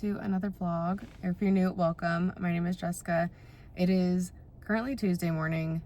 to another vlog. If you're new, welcome. My name is Jessica. It is currently Tuesday morning.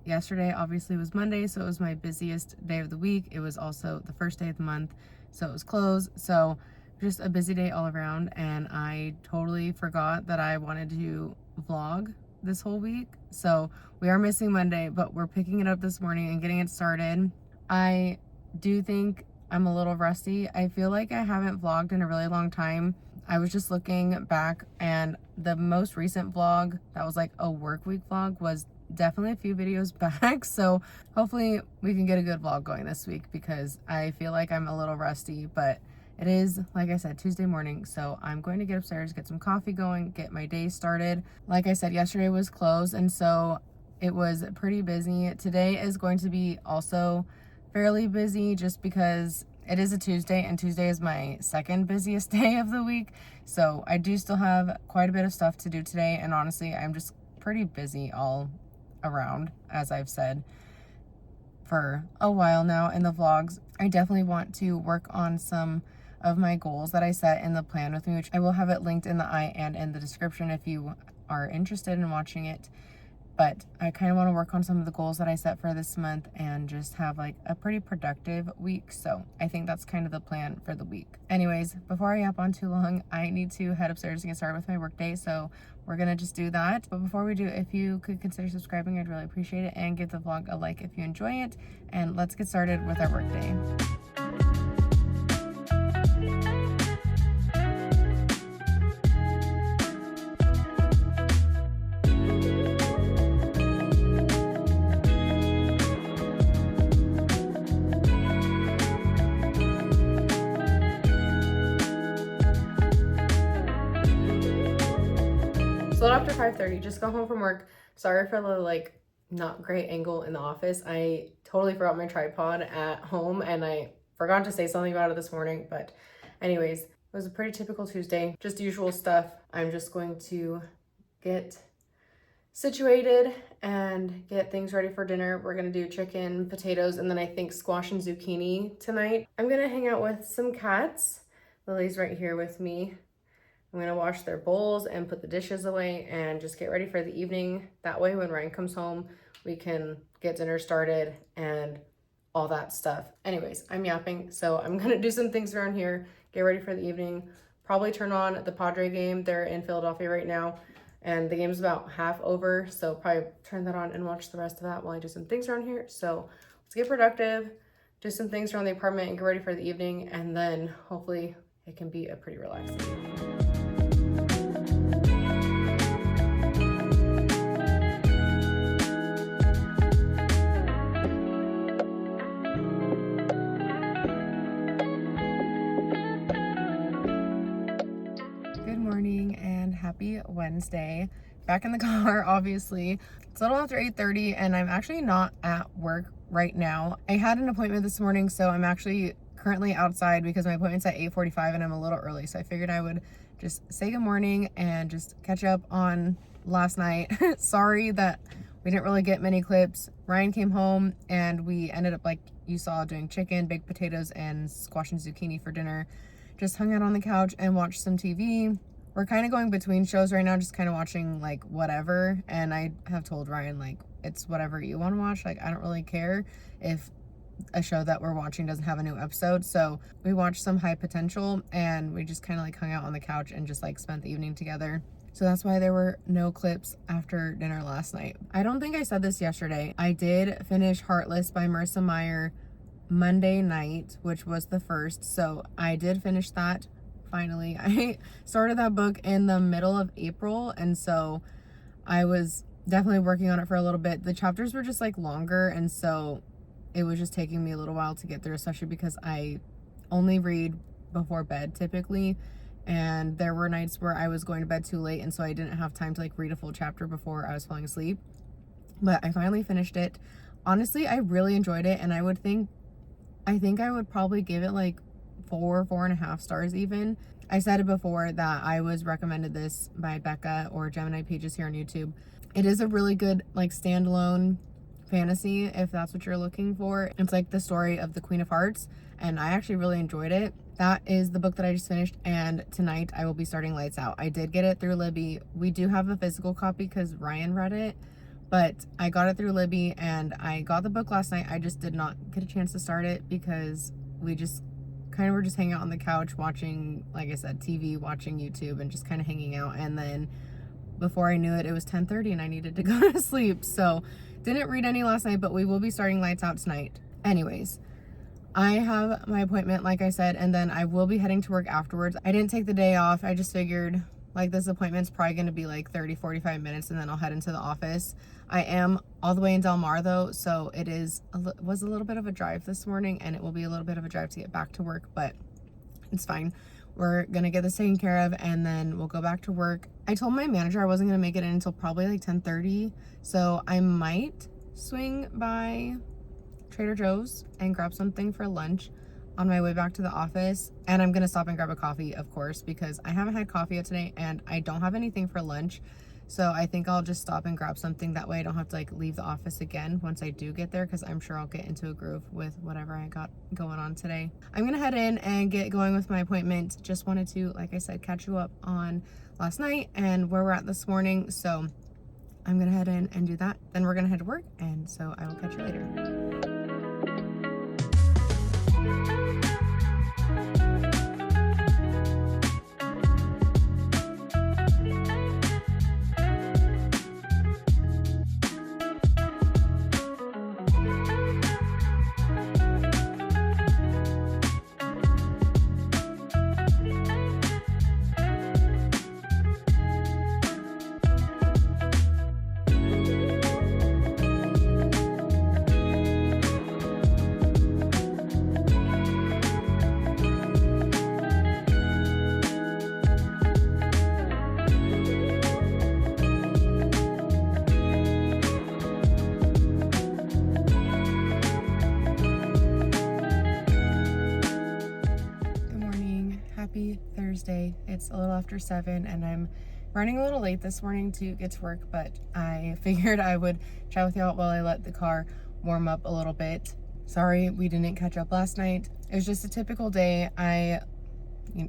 Yesterday obviously was Monday, so it was my busiest day of the week. It was also the first day of the month, so it was closed. So just a busy day all around, and I totally forgot that I wanted to vlog this whole week. So we are missing Monday, but we're picking it up this morning and getting it started. I do think I'm a little rusty. I feel like I haven't vlogged in a really long time. I was just looking back, and the most recent vlog that was like a work week vlog was definitely a few videos back. So hopefully we can get a good vlog going this week, because I feel like I'm a little rusty. But it is, like I said, Tuesday morning, so I'm going to get upstairs, get some coffee going, get my day started. Like I said, yesterday was closed, and so it was pretty busy. Today is going to be also fairly busy, just because it is a Tuesday, and Tuesday is my second busiest day of the week. So I do still have quite a bit of stuff to do today, and honestly, I'm just pretty busy all around, as I've said for a while now in the vlogs. I definitely want to work on some of my goals that I set in the plan with me, which I will have it linked in the eye and in the description if you are interested in watching it. But I kind of want to work on some of the goals that I set for this month and just have like a pretty productive week. So I think that's kind of the plan for the week. Anyways, before I hop on too long, I need to head upstairs and get started with my work day. So we're gonna just do that. But before we do, if you could consider subscribing, I'd really appreciate it, and give the vlog a like if you enjoy it. And let's get started with our work day. So after 5:30, just got home from work. Sorry for the like not great angle in the office. I totally forgot my tripod at home, and I forgot to say something about it this morning. But anyways, it was a pretty typical Tuesday, just usual stuff. I'm just going to get situated and get things ready for dinner. We're gonna do chicken, potatoes, and then I think squash and zucchini tonight. I'm gonna hang out with some cats. Lily's right here with me. I'm gonna wash their bowls and put the dishes away and just get ready for the evening. That way when Ryan comes home, we can get dinner started and all that stuff. Anyways, I'm yapping, so I'm gonna do some things around here, get ready for the evening, probably turn on the Padre game. They're in Philadelphia right now, and the game's about half over, so probably turn that on and watch the rest of that while I do some things around here. So let's get productive, do some things around the apartment, and get ready for the evening, and then hopefully it can be a pretty relaxing evening. Happy Wednesday. Back in the car, obviously. It's a little after 8:30, and I'm actually not at work right now. I had an appointment this morning, so I'm actually currently outside because my appointment's at 8:45 and I'm a little early. So I figured I would just say good morning and just catch up on last night. Sorry that we didn't really get many clips. Ryan came home and we ended up, like you saw, doing chicken, baked potatoes, and squash and zucchini for dinner. Just hung out on the couch and watched some TV. We're kind of going between shows right now, just kind of watching like whatever. And I have told Ryan, like, it's whatever you want to watch. Like, I don't really care if a show that we're watching doesn't have a new episode. So we watched some High Potential, and we just kind of like hung out on the couch and just like spent the evening together. So that's why there were no clips after dinner last night. I don't think I said this yesterday. I did finish Heartless by Marissa Meyer Monday night, which was the first. So I did finish that. Finally, I started that book in the middle of April, and so I was definitely working on it for a little bit. The chapters were just like longer, and so it was just taking me a little while to get through, especially because I only read before bed typically, and there were nights where I was going to bed too late, and so I didn't have time to like read a full chapter before I was falling asleep. But I finally finished it. Honestly, I really enjoyed it, and I think I would probably give it like 4.5 stars even. I said it before that I was recommended this by Becca or Gemini Pages here on YouTube. It is a really good like standalone fantasy if that's what you're looking for. It's like the story of the Queen of Hearts, and I actually really enjoyed it. that is the book that I just finished, and tonight I will be starting Lights Out. I did get it through Libby. We do have a physical copy because Ryan read it, but I got it through Libby, and I got the book last night. I just did not get a chance to start it because we just kind of were just hanging out on the couch watching, like I said, TV, watching YouTube, and just kind of hanging out. And then before I knew it, it was 10:30 and I needed to go to sleep. So didn't read any last night, but we will be starting Lights Out tonight. Anyways, I have my appointment, like I said, and then I will be heading to work afterwards. I didn't take the day off. I just figured like this appointment's probably going to be like 30-45 minutes, and then I'll head into the office. I am all the way in Del Mar though, so it was a little bit of a drive this morning, and it will be a little bit of a drive to get back to work, but it's fine. We're gonna get this taken care of, and then we'll go back to work. I told my manager I wasn't gonna make it in until probably like 10:30, so I might swing by Trader Joe's and grab something for lunch on my way back to the office. And I'm gonna stop and grab a coffee, of course, because I haven't had coffee yet today and I don't have anything for lunch. So I think I'll just stop and grab something. That way I don't have to like leave the office again once I do get there, because I'm sure I'll get into a groove with whatever I got going on today. I'm gonna head in and get going with my appointment. Just wanted to, like I said, catch you up on last night and where we're at this morning. So I'm gonna head in and do that. Then we're gonna head to work, and so I will catch you later. Happy Thursday. It's a little after 7 and I'm running a little late this morning to get to work, but I figured I would chat with y'all while I let the car warm up a little bit. Sorry we didn't catch up last night. It was just a typical day. I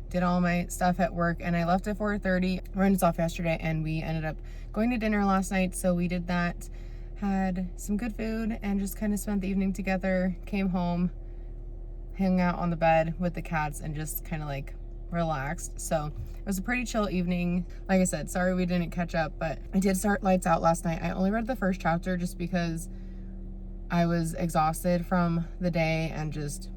did all my stuff at work and I left at 4:30. Ryan was off yesterday and we ended up going to dinner last night, so we did that, had some good food, and just kind of spent the evening together. Came home, hung out on the bed with the cats, and just kind of like relaxed. So it was a pretty chill evening. Like I said, sorry we didn't catch up, but I did start Lights Out last night. I only read the first chapter just because I was exhausted from the day, and just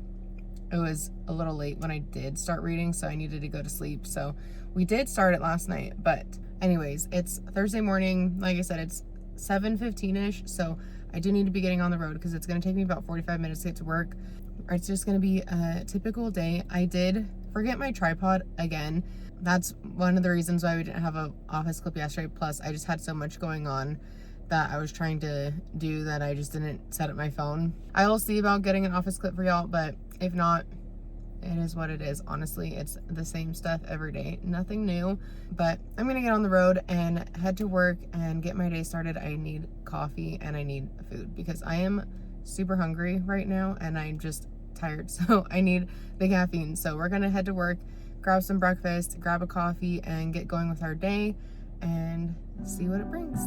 it was a little late when I did start reading, so I needed to go to sleep. So we did start it last night. But anyways, it's Thursday morning. Like I said, it's 7:15ish, so I do need to be getting on the road because it's going to take me about 45 minutes to get to work. It's just going to be a typical day. I did forget my tripod again. That's one of the reasons why we didn't have an office clip yesterday. Plus, I just had so much going on that I was trying to do that I just didn't set up my phone. I will see about getting an office clip for y'all, but if not, it is what it is. Honestly, it's the same stuff every day. Nothing new, but I'm going to get on the road and head to work and get my day started. I need coffee and I need food because I am super hungry right now and I'm just tired, so I need the caffeine. So we're gonna head to work, grab some breakfast, grab a coffee, and get going with our day and see what it brings.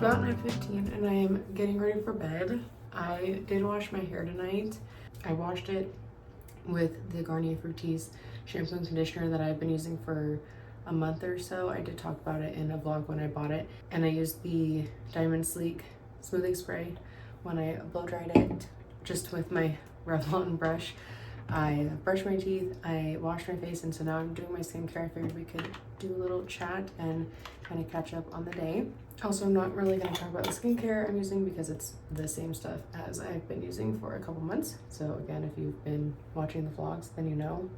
About 9:15 and I am getting ready for bed. I did wash my hair tonight. I washed it with the Garnier Fructis shampoo and conditioner that I've been using for a month or so. I did talk about it in a vlog when I bought it, and I used the Diamond Sleek smoothing spray when I blow dried it just with my Revlon brush. I brushed my teeth, I washed my face, and so now I'm doing my skincare. I figured we could do a little chat and kind of catch up on the day. Also, I'm not really going to talk about the skincare I'm using because it's the same stuff as I've been using for a couple months. So again, if you've been watching the vlogs, then you know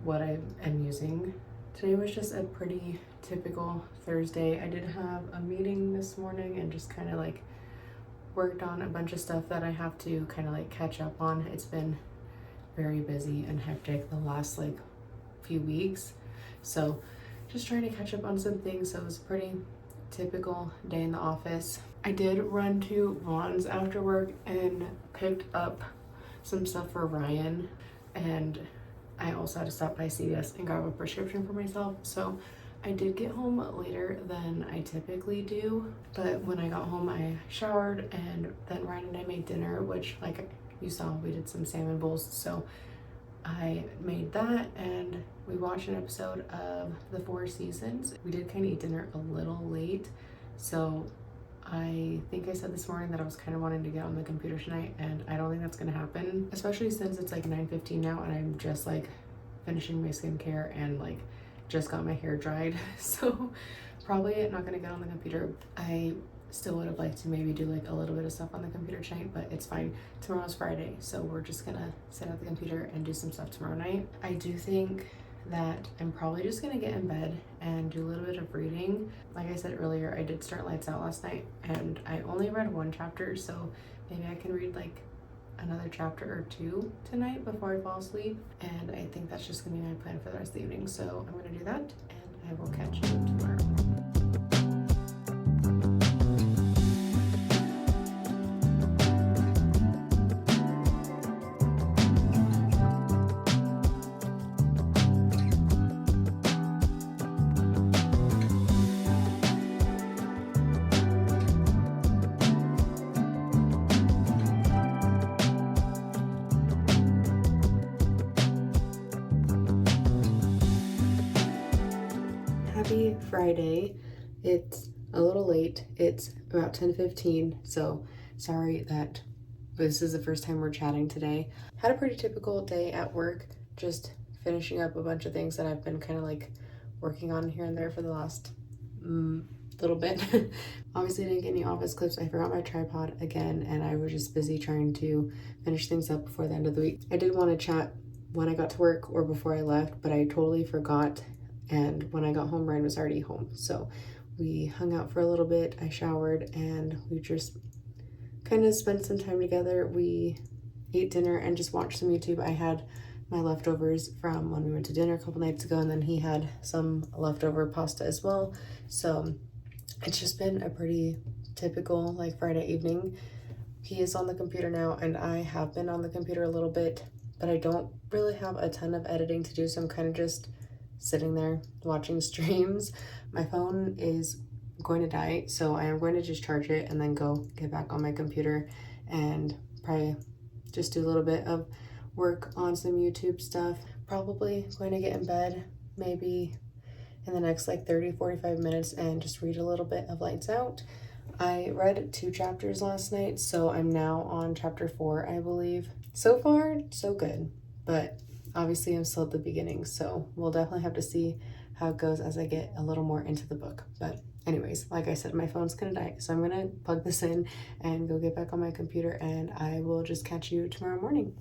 what I am using. Today was just a pretty typical Thursday. I did have a meeting this morning and just kind of like worked on a bunch of stuff that I have to kind of like catch up on. It's been very busy and hectic the last like few weeks, so just trying to catch up on some things. So it was a pretty typical day in the office. I did run to Vaughn's after work and picked up some stuff for Ryan, and I also had to stop by CVS and grab a prescription for myself. So I did get home later than I typically do, but when I got home I showered, and then Ryan and I made dinner, which like you saw we did some salmon bowls, so I made that and we watched an episode of The Four Seasons. We did kind of eat dinner a little late, so I think I said this morning that I was kind of wanting to get on the computer tonight, and I don't think that's going to happen, especially since it's like 9:15 now and I'm just like finishing my skincare and like just got my hair dried. So probably not going to get on the computer. I still would have liked to maybe do like a little bit of stuff on the computer tonight, but it's fine. Tomorrow's Friday, so we're just gonna sit at the computer and do some stuff tomorrow night. I do think that I'm probably just gonna get in bed and do a little bit of reading. Like I said earlier, I did start Lights Out last night and I only read one chapter, so maybe I can read like another chapter or two tonight before I fall asleep. And I think that's just gonna be my plan for the rest of the evening. So I'm gonna do that and I will catch you tomorrow. Happy Friday. It's a little late. It's about 10:15, so sorry that this is the first time we're chatting today. Had a pretty typical day at work, just finishing up a bunch of things that I've been kind of like working on here and there for the last little bit. Obviously didn't get any office clips. I forgot my tripod again, and I was just busy trying to finish things up before the end of the week. I did want to chat when I got to work or before I left, but I totally forgot. And when I got home, Ryan was already home. So we hung out for a little bit. I showered and we just kind of spent some time together. We ate dinner and just watched some YouTube. I had my leftovers from when we went to dinner a couple nights ago, and then he had some leftover pasta as well. So it's just been a pretty typical like Friday evening. He is on the computer now and I have been on the computer a little bit, but I don't really have a ton of editing to do, so I'm kind of just sitting there watching streams. My phone is going to die, so I am going to just charge it and then go get back on my computer and probably just do a little bit of work on some YouTube stuff. Probably going to get in bed maybe in the next like 30-45 minutes and just read a little bit of Lights Out. I read 2 chapters last night, so I'm now on chapter 4, I believe. So far, so good, but obviously I'm still at the beginning, so we'll definitely have to see how it goes as I get a little more into the book. But anyways, like I said, my phone's gonna die, so I'm gonna plug this in and go get back on my computer, and I will just catch you tomorrow morning.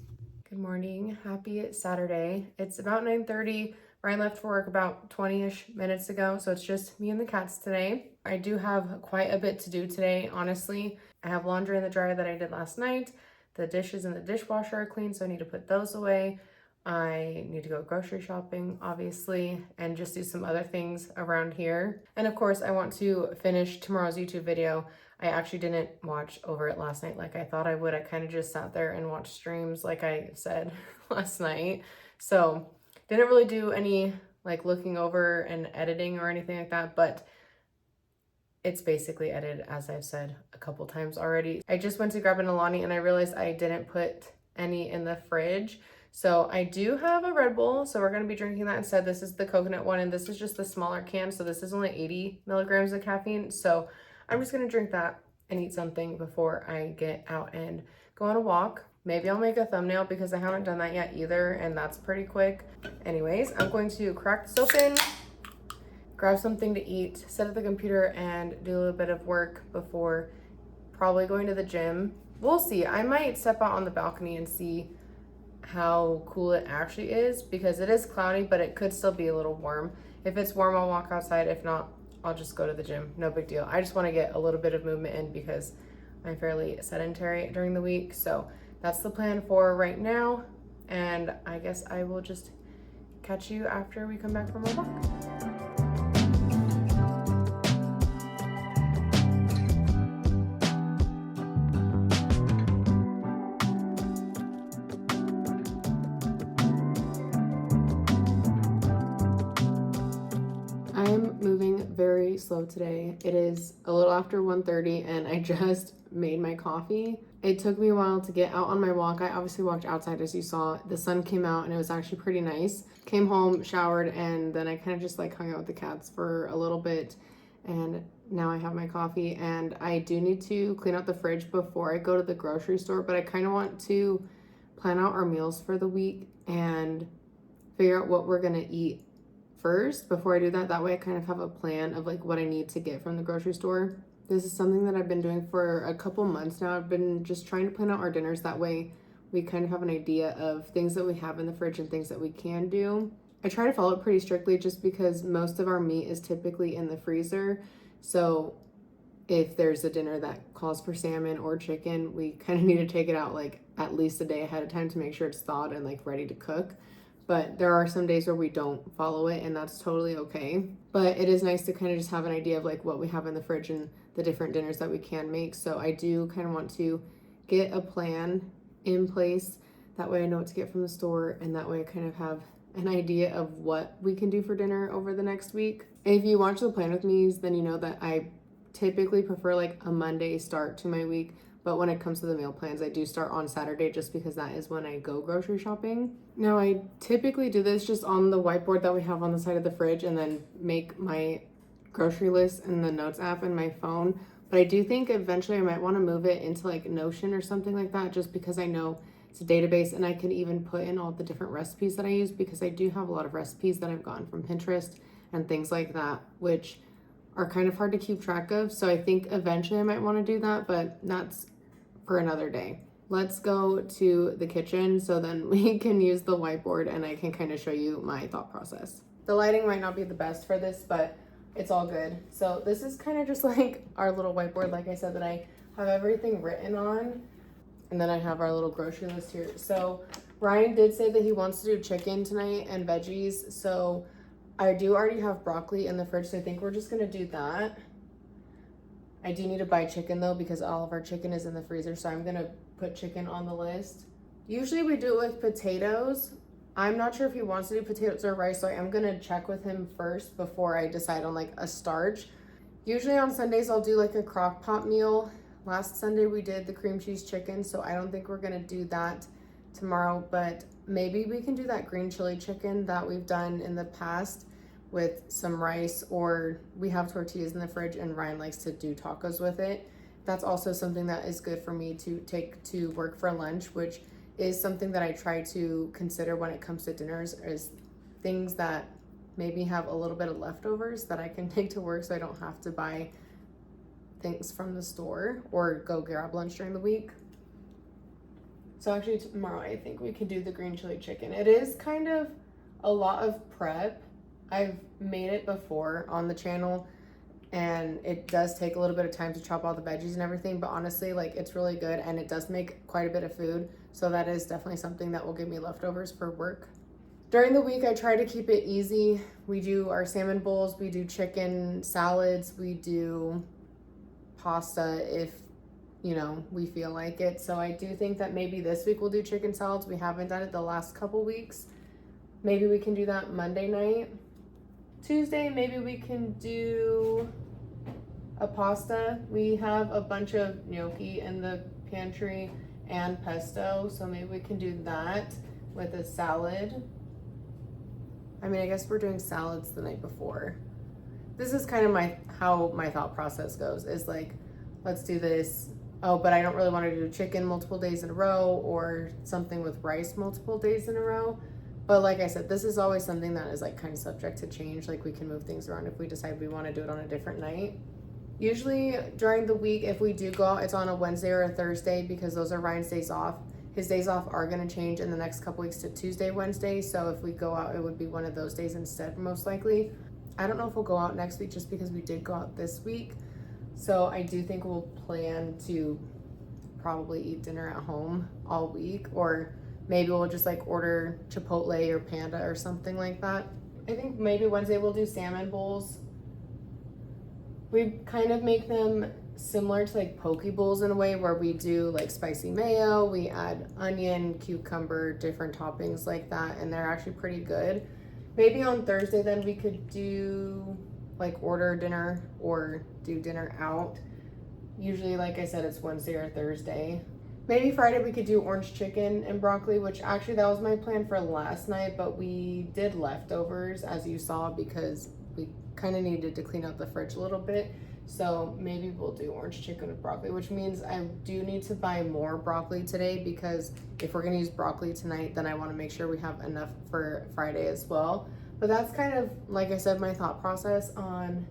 Good morning, happy Saturday. It's about 9:30. Ryan left for work about 20-ish minutes ago, so it's just me and the cats today. I do have quite a bit to do today, honestly. I have laundry in the dryer that I did last night. The dishes in the dishwasher are clean, so I need to put those away. I need to go grocery shopping, obviously, and just do some other things around here. And of course, I want to finish tomorrow's YouTube video. I actually didn't watch over it last night like I thought I would. I kind of just sat there and watched streams like I said last night. So didn't really do any like looking over and editing or anything like that, but it's basically edited as I've said a couple times already. I just went to grab an Alani and I realized I didn't put any in the fridge. So I do have a Red Bull, so we're going to be drinking that instead. This is the coconut one, and this is just the smaller can, so this is only 80 milligrams of caffeine. So I'm just going to drink that and eat something before I get out and go on a walk. Maybe I'll make a thumbnail because I haven't done that yet either, and that's pretty quick. Anyways, I'm going to crack this open, grab something to eat, sit at the computer, and do a little bit of work before probably going to the gym. We'll see. I might step out on the balcony and see how cool it actually is, because it is cloudy, but it could still be a little warm. If it's warm, I'll walk outside. If not, I'll just go to the gym. No big deal. I just want to get a little bit of movement in because I'm fairly sedentary during the week. So that's the plan for right now. And I guess I will just catch you after we come back from our walk. I'm moving very slow today. It is a little after 1:30 and I just made my coffee. It took me a while to get out on my walk. I obviously walked outside, as you saw. The sun came out and it was actually pretty nice. Came home, showered, and then I kind of just like hung out with the cats for a little bit. And now I have my coffee, and I do need to clean out the fridge before I go to the grocery store, but I kind of want to plan out our meals for the week and figure out what we're gonna eat first before I do that. That way I kind of have a plan of like what I need to get from the grocery store. This is something that I've been doing for a couple months now. I've been just trying to plan out our dinners. That way we kind of have an idea of things that we have in the fridge and things that we can do. I try to follow it pretty strictly just because most of our meat is typically in the freezer. So if there's a dinner that calls for salmon or chicken, we kind of need to take it out like at least a day ahead of time to make sure it's thawed and like ready to cook. But there are some days where we don't follow it, and that's totally okay. But it is nice to kind of just have an idea of like what we have in the fridge and the different dinners that we can make. So I do kind of want to get a plan in place. That way I know what to get from the store, and that way I kind of have an idea of what we can do for dinner over the next week. If you watch the plan with me, then you know that I typically prefer like a Monday start to my week. But when it comes to the meal plans, I do start on Saturday just because that is when I go grocery shopping. Now, I typically do this just on the whiteboard that we have on the side of the fridge and then make my grocery list in the notes app in my phone. But I do think eventually I might want to move it into like Notion or something like that, just because I know it's a database and I can even put in all the different recipes that I use, because I do have a lot of recipes that I've gotten from Pinterest and things like that, which are kind of hard to keep track of. So I think eventually I might want to do that, but that's for another day. Let's go to the kitchen so then we can use the whiteboard and I can kind of show you my thought process. The lighting might not be the best for this, but it's all good. So this is kind of just like our little whiteboard, like I said, that I have everything written on. And then I have our little grocery list here. So Ryan did say that he wants to do chicken tonight and veggies. So I do already have broccoli in the fridge, so I think we're just gonna do that. I do need to buy chicken though, because all of our chicken is in the freezer, so I'm gonna put chicken on the list. Usually we do it with potatoes. I'm not sure if he wants to do potatoes or rice, so I am gonna check with him first before I decide on like a starch. Usually on Sundays I'll do like a crock pot meal. Last Sunday we did the cream cheese chicken, so I don't think we're gonna do that tomorrow, but maybe we can do that green chili chicken that we've done in the past with some rice, or we have tortillas in the fridge and Ryan likes to do tacos with it. That's also something that is good for me to take to work for lunch, which is something that I try to consider when it comes to dinners, is things that maybe have a little bit of leftovers that I can take to work so I don't have to buy things from the store or go grab lunch during the week. So actually tomorrow I think we could do the green chili chicken. It is kind of a lot of prep. I've made it before on the channel and it does take a little bit of time to chop all the veggies and everything, but honestly, like, it's really good and it does make quite a bit of food. So that is definitely something that will give me leftovers for work. During the week, I try to keep it easy. We do our salmon bowls, we do chicken salads, we do pasta if, you know, we feel like it. So I do think that maybe this week we'll do chicken salads. We haven't done it the last couple weeks. Maybe we can do that Monday night. Tuesday, maybe we can do a pasta. We have a bunch of gnocchi in the pantry and pesto, so maybe we can do that with a salad. I mean, I guess we're doing salads the night before. This is kind of how my thought process goes, is like, let's do this. Oh, but I don't really want to do chicken multiple days in a row or something with rice multiple days in a row. But like I said, this is always something that is like kind of subject to change. Like, we can move things around if we decide we want to do it on a different night. Usually during the week, if we do go out, it's on a Wednesday or a Thursday because those are Ryan's days off. his days off are going to change in the next couple weeks to Tuesday, Wednesday. So if we go out, it would be one of those days instead, most likely. I don't know if we'll go out next week just because we did go out this week. So I do think we'll plan to probably eat dinner at home all week, or maybe we'll just like order Chipotle or Panda or something like that. I think maybe Wednesday we'll do salmon bowls. We kind of make them similar to like poke bowls in a way, where we do like spicy mayo, we add onion, cucumber, different toppings like that, and they're actually pretty good. Maybe on Thursday then we could do like order dinner or do dinner out. Usually, like I said, it's Wednesday or Thursday. Maybe Friday we could do orange chicken and broccoli, which actually that was my plan for last night, but we did leftovers, as you saw, because we kind of needed to clean out the fridge a little bit. So maybe we'll do orange chicken with broccoli, which means I do need to buy more broccoli today, because if we're gonna use broccoli tonight, then I wanna make sure we have enough for Friday as well. But that's kind of, like I said, my thought process on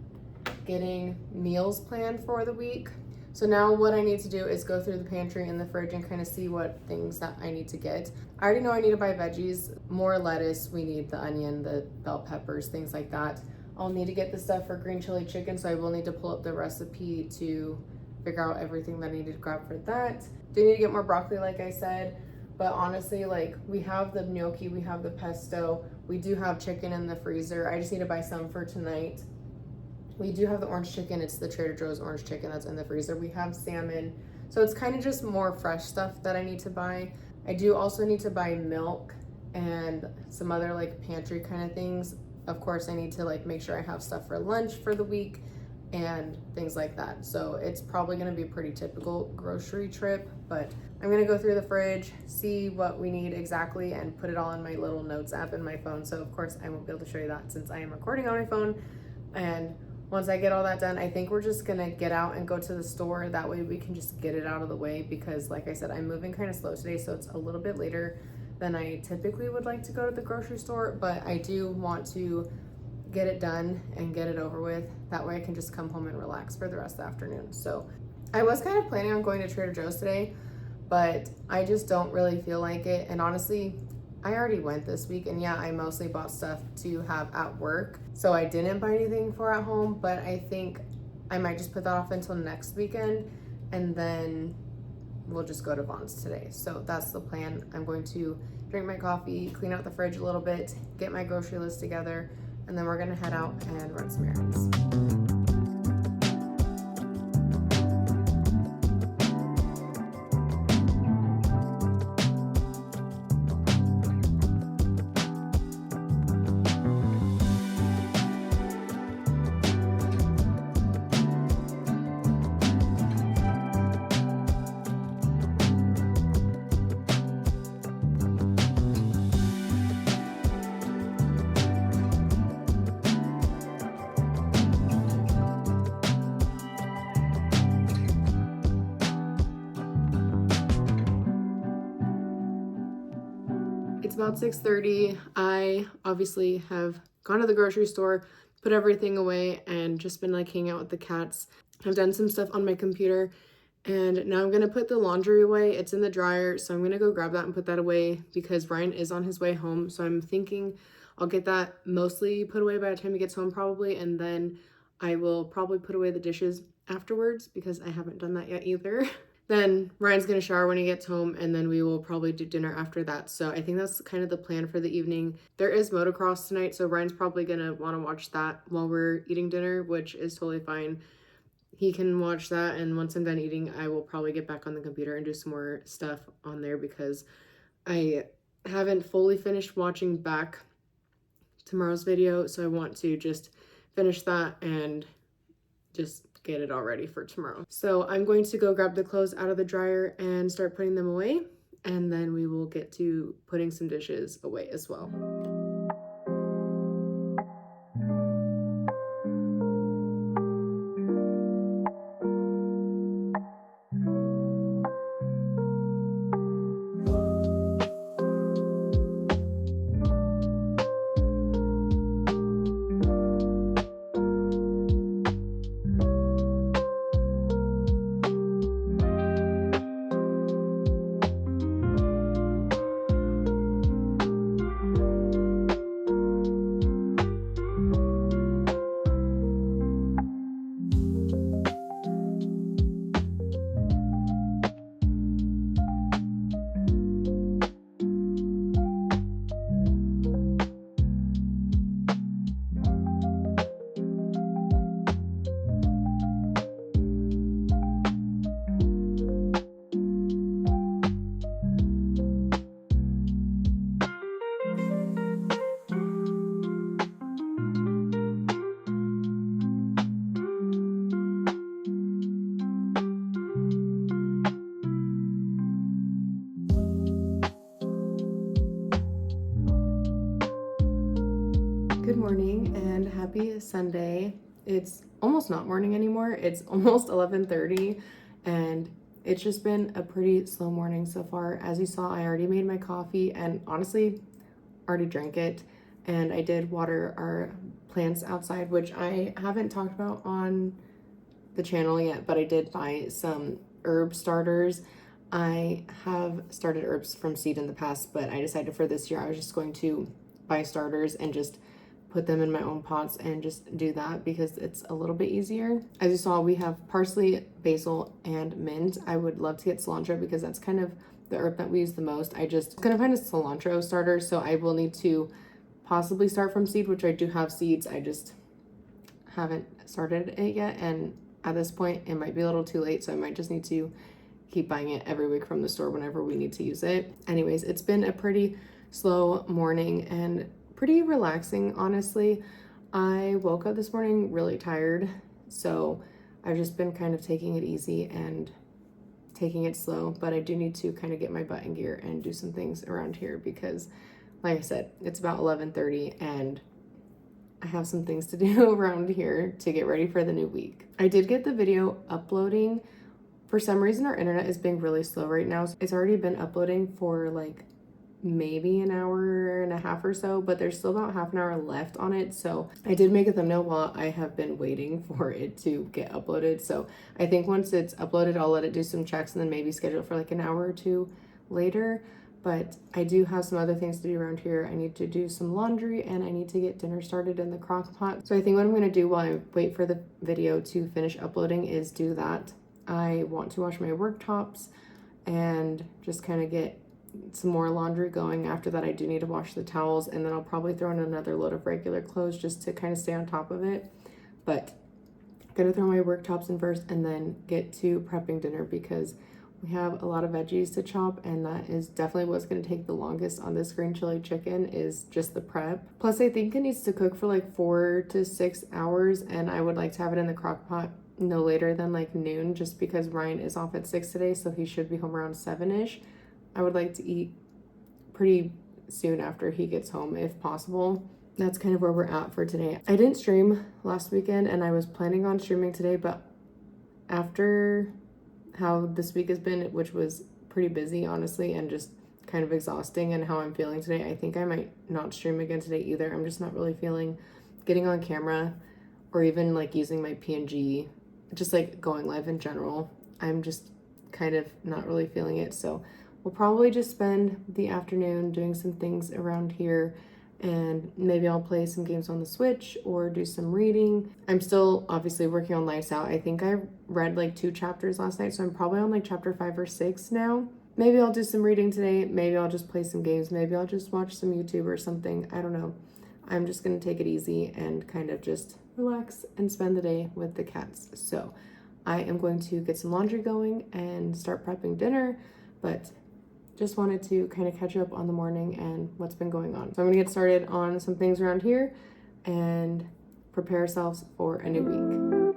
getting meals planned for the week. So now what I need to do is go through the pantry and the fridge and kind of see what things that I need to get. I already know I need to buy veggies, more lettuce, we need the onion, the bell peppers, things like that. I'll need to get the stuff for green chili chicken, so I will need to pull up the recipe to figure out everything that I need to grab for that. Do need to get more broccoli, like I said, but honestly, like, we have the gnocchi, we have the pesto, we do have chicken in the freezer. I just need to buy some for tonight. We do have the orange chicken, it's the Trader Joe's orange chicken that's in the freezer. We have salmon, so it's kind of just more fresh stuff that I need to buy. I do also need to buy milk and some other like pantry kind of things. Of course, I need to like make sure I have stuff for lunch for the week and things like that. So it's probably gonna be a pretty typical grocery trip, but I'm gonna go through the fridge, see what we need exactly, and put it all in my little notes app in my phone. So of course I won't be able to show you that since I am recording on my phone. And once I get all that done, I think we're just gonna get out and go to the store. That way we can just get it out of the way, because like I said, I'm moving kind of slow today, so it's a little bit later than I typically would like to go to the grocery store, but I do want to get it done and get it over with. That way I can just come home and relax for the rest of the afternoon. So I was kind of planning on going to Trader Joe's today, but I just don't really feel like it. And honestly, I already went this week, and yeah, I mostly bought stuff to have at work. So I didn't buy anything for at home, but I think I might just put that off until next weekend, and then we'll just go to Vaughn's today. So that's the plan. I'm going to drink my coffee, clean out the fridge a little bit, get my grocery list together, and then we're gonna head out and run some errands. It's about 6:30. I obviously have gone to the grocery store, put everything away, and just been like hanging out with the cats. I've done some stuff on my computer, and now I'm gonna put the laundry away. It's in the dryer, so I'm gonna go grab that and put that away because Ryan is on his way home. So I'm thinking I'll get that mostly put away by the time he gets home probably, and then I will probably put away the dishes afterwards because I haven't done that yet either. Then Ryan's gonna shower when he gets home, and then we will probably do dinner after that. So I think that's kind of the plan for the evening. There is motocross tonight, so Ryan's probably gonna wanna watch that while we're eating dinner, which is totally fine. He can watch that, and once I'm done eating, I will probably get back on the computer and do some more stuff on there because I haven't fully finished watching back tomorrow's video, so I want to just finish that and just get it all ready for tomorrow. So I'm going to go grab the clothes out of the dryer and start putting them away, and then we will get to putting some dishes away as well. morning and happy Sunday. It's almost not morning anymore. It's almost 11:30 and it's just been a pretty slow morning so far. As you saw, I already made my coffee and honestly already drank it, and I did water our plants outside, which I haven't talked about on the channel yet, but I did buy some herb starters. I have started herbs from seed in the past, but I decided for this year I was just going to buy starters and just put them in my own pots and just do that because it's a little bit easier. As you saw, we have parsley, basil, and mint. I would love to get cilantro because that's kind of the herb that we use the most. I just couldn't find a cilantro starter, so I will need to possibly start from seed, which I do have seeds. I just haven't started it yet, and at this point it might be a little too late, so I might just need to keep buying it every week from the store whenever we need to use it. Anyways, it's been a pretty slow morning and pretty relaxing, honestly. I woke up this morning really tired, so I've just been kind of taking it easy and taking it slow, but I do need to kind of get my butt in gear and do some things around here because, like I said, it's about 11:30 and I have some things to do around here to get ready for the new week. I did get the video uploading. For some reason, our internet is being really slow right now. It's already been uploading for like maybe an hour and a half or so, but there's still about half an hour left on it. So I did make a thumbnail while I have been waiting for it to get uploaded. So I think once it's uploaded, I'll let it do some checks and then maybe schedule it for like an hour or two later. But I do have some other things to do around here. I need to do some laundry and I need to get dinner started in the crock pot. So I think what I'm gonna do while I wait for the video to finish uploading is do that. I want to wash my worktops and just kind of get some more laundry going. After that, I do need to wash the towels, and then I'll probably throw in another load of regular clothes just to kind of stay on top of it. But I'm gonna throw my worktops in first and then get to prepping dinner because we have a lot of veggies to chop, and that is definitely what's going to take the longest on this green chili chicken is just the prep. Plus, I think it needs to cook for like 4 to 6 hours, and I would like to have it in the crock pot no later than like noon just because Ryan is off at 6 today, so he should be home around 7-ish. I would like to eat pretty soon after he gets home if possible. That's kind of where we're at for today. I didn't stream last weekend and I was planning on streaming today, but after how this week has been, which was pretty busy honestly and just kind of exhausting, and how I'm feeling today, I think I might not stream again today either. I'm just not really feeling getting on camera or even like using my PNG, just like going live in general. I'm just kind of not really feeling it, so we'll probably just spend the afternoon doing some things around here, and maybe I'll play some games on the Switch or do some reading. I'm still obviously working on Lights Out. I think I read like 2 chapters last night, so I'm probably on like chapter 5 or 6 now. Maybe I'll do some reading today. Maybe I'll just play some games. Maybe I'll just watch some YouTube or something. I don't know. I'm just gonna take it easy and kind of just relax and spend the day with the cats. So I am going to get some laundry going and start prepping dinner, but just wanted to kind of catch up on the morning and what's been going on. So I'm gonna get started on some things around here and prepare ourselves for a new week.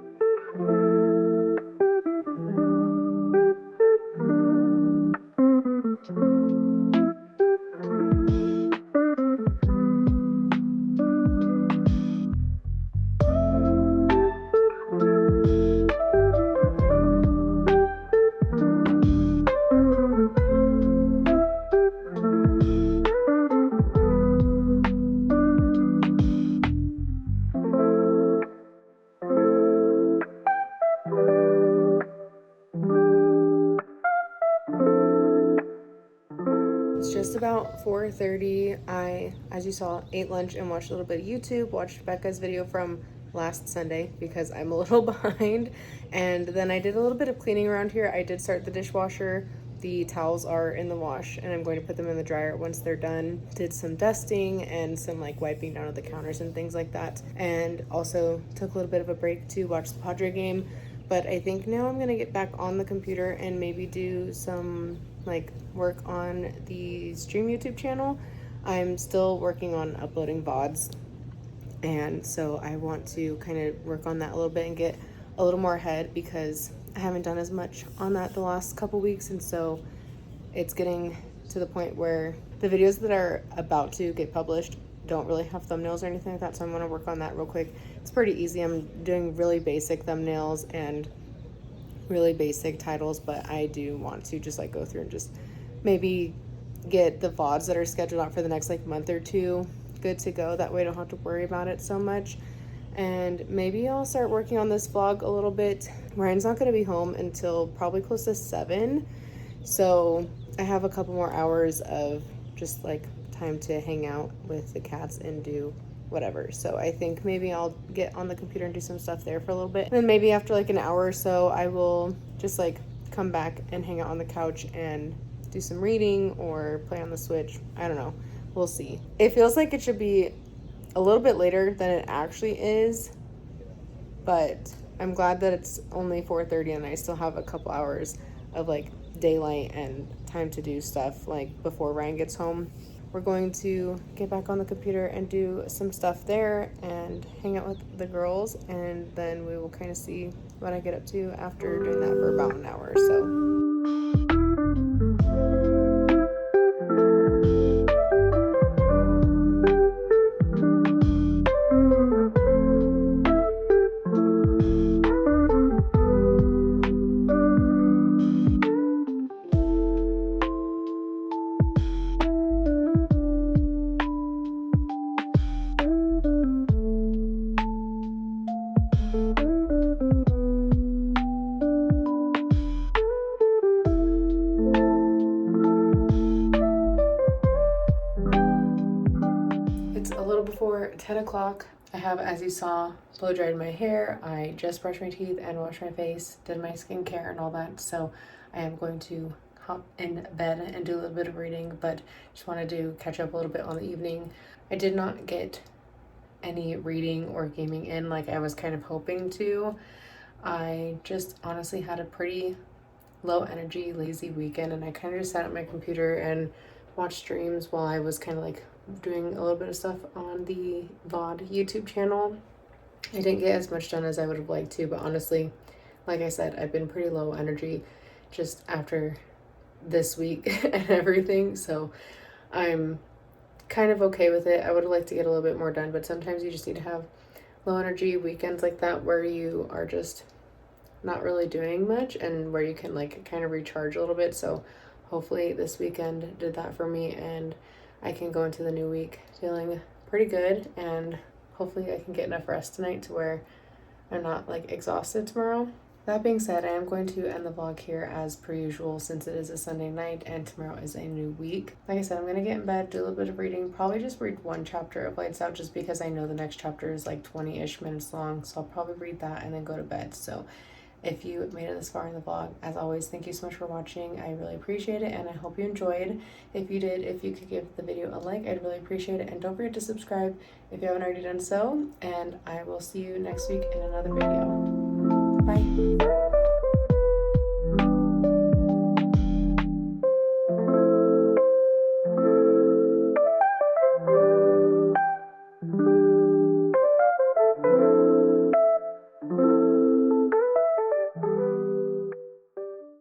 It's just about 4:30. I, as you saw, ate lunch and watched a little bit of YouTube, watched Becca's video from last Sunday because I'm a little behind, and then I did a little bit of cleaning around here. I did start the dishwasher. The towels are in the wash and I'm going to put them in the dryer once they're done. Did some dusting and some like wiping down of the counters and things like that, and also took a little bit of a break to watch the Padre game. But I think now I'm gonna get back on the computer and maybe do some like work on the Stream YouTube channel. I'm still working on uploading VODs, and so I want to kind of work on that a little bit and get a little more ahead because I haven't done as much on that the last couple weeks, and so it's getting to the point where the videos that are about to get published don't really have thumbnails or anything like that, so I'm going to work on that real quick. It's pretty easy. I'm doing really basic thumbnails and really basic titles, but I do want to just like go through and just maybe get the VODs that are scheduled out for the next like month or two good to go. That way I don't have to worry about it so much. And maybe I'll start working on this vlog a little bit. Ryan's not going to be home until probably close to 7, so I have a couple more hours of just like time to hang out with the cats and do whatever. So I think maybe I'll get on the computer and do some stuff there for a little bit. And then maybe after like an hour or so, I will just like come back and hang out on the couch and do some reading or play on the Switch. I don't know. We'll see. It feels like it should be a little bit later than it actually is, but I'm glad that it's only 4:30 and I still have a couple hours of like daylight and time to do stuff like before Ryan gets home. We're going to get back on the computer and do some stuff there and hang out with the girls, and then we will kind of see what I get up to after doing that for about an hour or so. Before 10 o'clock, I have, as you saw, blow dried my hair. I just brushed my teeth and washed my face, did my skincare and all that. So I am going to hop in bed and do a little bit of reading, but just wanted to catch up a little bit on the evening. I did not get any reading or gaming in like I was kind of hoping to. I just honestly had a pretty low energy, lazy weekend, and I kind of just sat at my computer and watched streams while I was kind of like doing a little bit of stuff on the VOD YouTube channel. I didn't get as much done as I would have liked to, but honestly, like I said, I've been pretty low energy just after this week and everything, so I'm kind of okay with it. I would have liked to get a little bit more done, but sometimes you just need to have low energy weekends like that where you are just not really doing much and where you can like kind of recharge a little bit. So hopefully this weekend did that for me, and I can go into the new week feeling pretty good, and hopefully I can get enough rest tonight to where I'm not like exhausted tomorrow. That being said, I am going to end the vlog here as per usual since it is a Sunday night and tomorrow is a new week. Like I said, I'm going to get in bed, do a little bit of reading, probably just read one chapter of Lights Out just because I know the next chapter is like 20-ish minutes long, so I'll probably read that and then go to bed. So if you made it this far in the vlog, as always, thank you so much for watching. I really appreciate it, and I hope you enjoyed. If you did, if you could give the video a like, I'd really appreciate it. And don't forget to subscribe if you haven't already done so. And I will see you next week in another video. Bye.